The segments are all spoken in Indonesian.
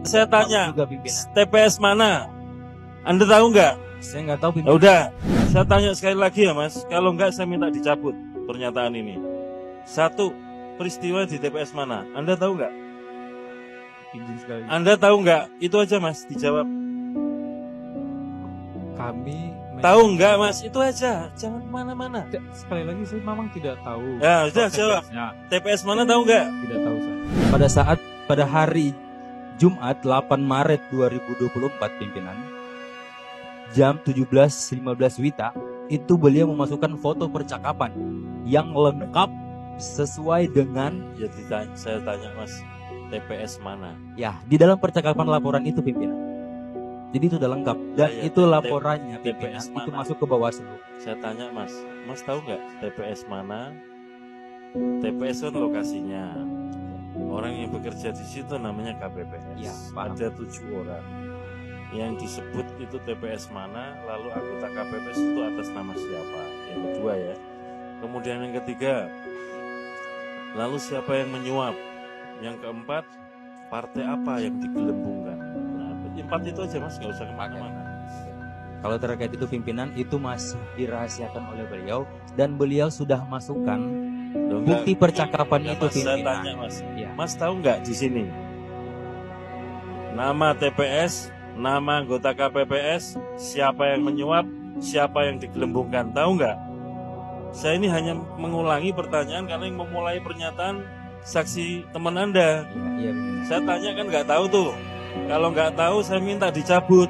Saya tanya, juga pimpinan. TPS mana? Anda tahu nggak? Saya nggak tahu Ya pimpinan. udah, saya tanya sekali lagi ya Mas. Kalau nggak saya minta dicabut pernyataan ini. Satu, peristiwa di TPS mana? Anda tahu nggak? Izin sekali. Anda tahu nggak? Itu aja Mas, dijawab. Kami Tahu nggak Mas? Itu aja, jangan kemana-mana. sekali lagi saya memang tidak tahu. Ya sudah jawab. TPS mana tahu nggak? Tidak tahu saya. Pada hari Jumat 8 Maret 2024 pimpinan jam 17.15 WITA itu beliau memasukkan foto percakapan yang lengkap sesuai dengan Saya tanya Mas, TPS mana? ya di dalam percakapan laporan itu pimpinan. Jadi itu udah lengkap dan Ya, itu laporannya pimpinan TPS itu mana? masuk ke Bawaslu. Saya tanya Mas tahu nggak TPS mana? TPS kan lokasinya. Orang yang bekerja di situ namanya KPPS. Ya, paham. Ada 7 orang. Yang disebut itu TPS mana, lalu anggota KPPS itu atas nama siapa? Yang kedua ya. Kemudian yang ketiga, lalu siapa yang menyuap? Yang keempat, partai apa yang digelembungkan? Nah, 4 itu aja Mas, nggak usah kemana-mana. Kalau terkait itu pimpinan itu masih dirahasiakan oleh beliau dan beliau sudah masukkan Loh, bukti percakapan itu Mas, saya pimpinan. tanya Mas, Ya. Mas tahu nggak di sini nama TPS, nama anggota KPPS, siapa yang menyuap, siapa yang digelembungkan, tahu nggak? Saya ini hanya mengulangi pertanyaan karena yang memulai pernyataan saksi teman Anda. Iya, pimpinan. Saya tanya kan nggak tahu tuh. Kalau nggak tahu saya minta dicabut.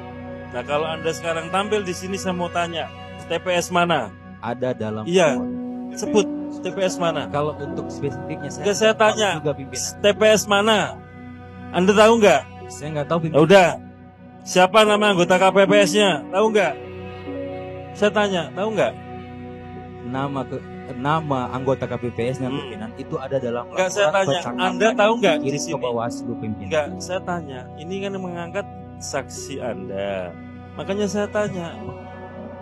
Nah kalau Anda sekarang tampil di sini saya mau tanya, TPS mana? Ada dalam Iya. laporan. Sebut TPS mana? Kalau untuk spesifiknya Nggak, saya nggak tahu tanya, juga pimpinan. TPS mana? Anda tahu nggak? Saya nggak tahu Ya pimpinan. udah, siapa nama anggota KPPS-nya? Tahu nggak? Saya tanya, tahu nggak? Nama anggota KPPS-nya Hmm. pimpinan itu ada dalam Nggak, saya laporan tanya, percakapan Anda tahu nggak kirim di ke sini? Bawaslu pimpinan. Enggak, saya tanya, ini kan yang mengangkat saksi Anda. Makanya saya tanya,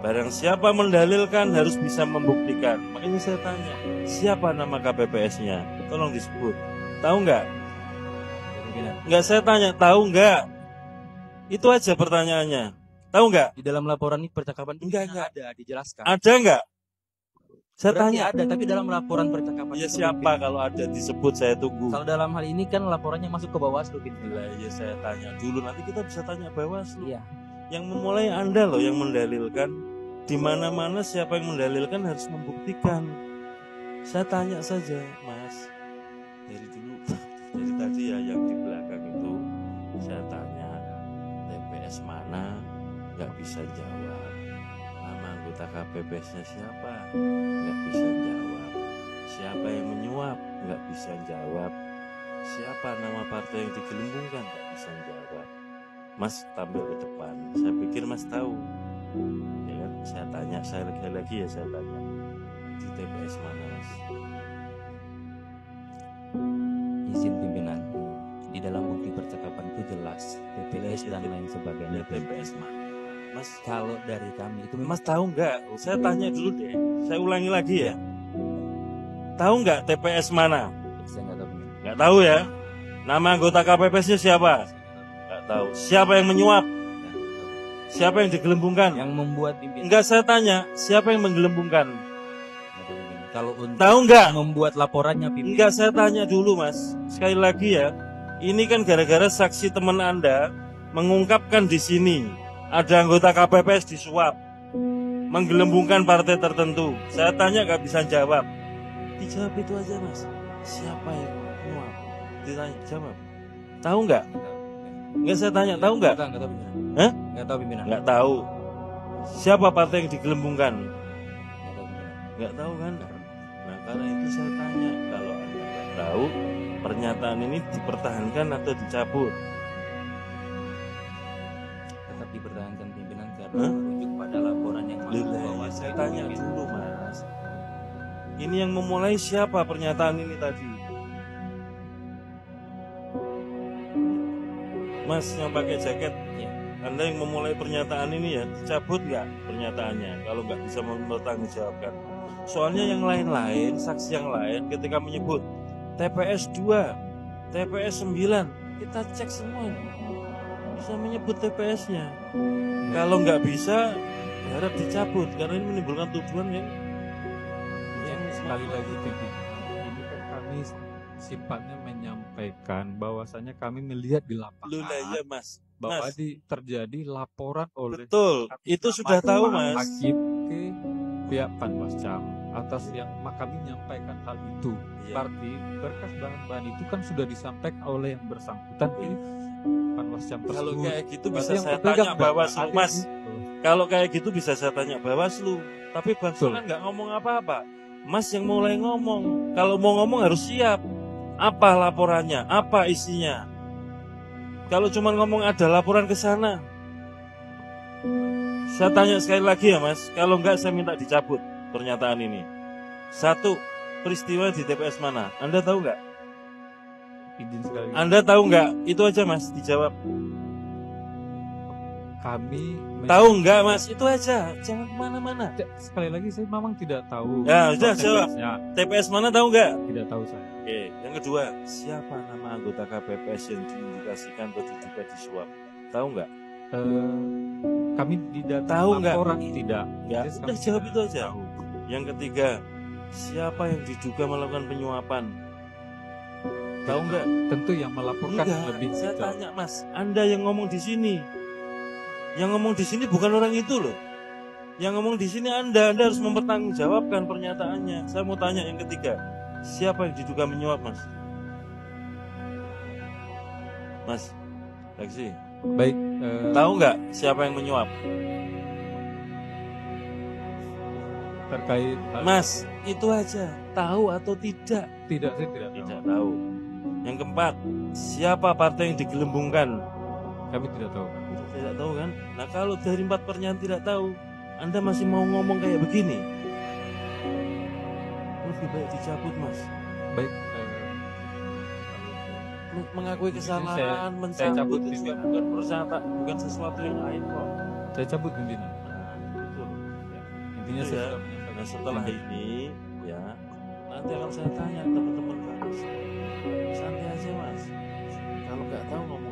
barang siapa mendalilkan harus bisa membuktikan. Makanya saya tanya, siapa nama KPPS-nya? Tolong disebut. Tahu nggak? Pimpinan. Nggak, saya tanya, tahu nggak? Itu aja pertanyaannya. Tahu nggak? Di dalam laporan ini percakapan Enggak. ada dijelaskan. Ada nggak? Saya Berarti tanya. ada, tapi dalam laporan percakapan Ya itu, siapa pimpinan. kalau ada disebut saya tunggu. Kalau dalam hal ini kan laporannya masuk ke Bawaslu pimpinan. Lah, ya saya tanya dulu, nanti kita bisa tanya Bawaslu. Iya. Yang memulai Anda loh yang mendalilkan. Di mana-mana siapa yang mendalilkan harus membuktikan. Saya tanya saja, Mas. Dari dulu, dari tadi ya yang di belakang itu saya tanya TPS mana, nggak bisa jawab. Nama anggota KPPS-nya siapa? Nggak bisa jawab. Siapa yang menyuap? Nggak bisa jawab. Siapa nama partai yang digelembungkan? Nggak bisa jawab. Mas tampil ke depan. Saya pikir Mas tahu. Ya kan? Saya tanya, saya lagi ya saya tanya. Di TPS mana Mas? Izin pimpinan. Di dalam bukti percakapan itu jelas TPS dan lain sebagainya. Ya TPS mana? Mas, Kalau dari kami itu Mas tahu nggak? Saya tanya dulu deh. Saya ulangi lagi ya. Tahu nggak TPS mana? saya nggak tahu pimpinan. Nggak tahu ya. Nama anggota KPPS-nya siapa? Nggak tahu. Siapa yang menyuap? Siapa yang digelembungkan? Yang membuat pimpinan. Enggak, saya tanya, siapa yang menggelembungkan? Nggak tahu pimpinan. Kalau untuk Tahu nggak? membuat laporannya pimpinan. Enggak, saya tanya dulu Mas. Sekali lagi ya. Ini kan gara-gara saksi teman Anda mengungkapkan di sini ada anggota KPPS disuap, menggelembungkan partai tertentu. Saya tanya nggak bisa jawab. Dijawab itu aja Mas. Siapa yang menyuap? Ditanya, jawab. Tahu nggak? Enggak, saya tanya, tahu nggak? Nggak tahu pimpinan. Hah? Nggak tahu pimpinan. Nggak tahu. Siapa partai yang digelembungkan? Nggak tahu pimpinan. Nggak tahu kan? Nah, karena itu saya tanya, kalau Anda nggak tahu, pernyataan ini dipertahankan atau dicabut? Tetap dipertahankan pimpinan karena Hah? merujuk pada laporan yang masuk ke Lila, Bawaslu. saya tanya dulu Mas. Ini yang memulai siapa pernyataan ini tadi? Mas yang pakai jaket, Iya. Anda yang memulai pernyataan ini ya, dicabut nggak pernyataannya kalau nggak bisa mempertanggungjawabkan. Soalnya yang lain-lain, saksi yang lain ketika menyebut TPS 2, TPS 9, kita cek semua. bisa menyebut TPS-nya. Kalau nggak bisa, harap dicabut karena ini menimbulkan tuduhan yang Sekali lagi pimpinan, ini kan kami sifatnya menyampaikan bahwasanya kami melihat di lu lapangan lah ya Mas. bahwa Mas, terjadi laporan oleh betul. Itu sudah tahu Mas. hakim ke pihak Panwascam atas yang kami menyampaikan hal itu. Iya. Berarti berkas bahan-bahan itu kan sudah disampaikan oleh yang bersangkutan di Panwascam tersebut. Kalau kayak gitu Berarti bisa yang saya berpegang tanya Bawaslu berarti Mas. itu. Kalau kayak gitu bisa saya tanya Bawaslu. Tapi Bawaslu Betul. kan nggak ngomong apa-apa. Mas yang mulai ngomong. Kalau mau ngomong harus siap. Apa laporannya? Apa isinya? Kalau cuma ngomong ada laporan ke sana. Saya tanya sekali lagi ya Mas. Kalau enggak saya minta dicabut pernyataan ini. 1. Peristiwa di TPS mana? Anda tahu nggak? Izin sekali. Anda tahu nggak? Itu aja Mas, dijawab. Kami Tahu nggak Mas? Itu aja. Jangan kemana-mana. sekali lagi saya memang tidak tahu. Ya, sudah, jawab. Ya, TPS mana tahu nggak? tidak tahu saya. Oke. Yang kedua, siapa nama anggota KPPS yang diindikasikan atau diduga disuap? Tahu nggak? Kami di data Tahu nggak? laporan tidak. Nggak. Yes, Udah kami jawab tidak itu aja. tahu. Yang ketiga, siapa yang diduga melakukan penyuapan? Tahu nggak? Tentu yang melaporkan Enggak. lebih Saya detail. tanya Mas, Anda yang ngomong di sini. Yang ngomong di sini bukan orang itu loh. Yang ngomong di sini Anda harus mempertanggungjawabkan pernyataannya. Saya mau tanya yang ketiga, siapa yang diduga menyuap Mas? Mas, Lexi, Baik, tahu nggak siapa yang menyuap? terkait hal Mas, itu aja. Tahu atau tidak? tidak saya tidak tahu. Tidak tahu. Yang keempat, siapa partai yang digelembungkan? Kami tidak tahu. Tidak tahu kan? Nah kalau dari 4 pernyataan tidak tahu, Anda masih mau ngomong kayak begini? Lebih baik dicabut Mas. Baik, Mengakui kesalahan, saya mencabut cabut itu juga pimpinan. bukan persyarat, bukan sesuatu yang lain kok. saya cabut pimpinan. Nah, betul. Ya. Intinya Itu saya ya. sudah menyampaikan. Nah setelah ini, ya nanti akan saya tanya teman-teman Mas. Santai aja Mas. Kalau nggak tahu ngomong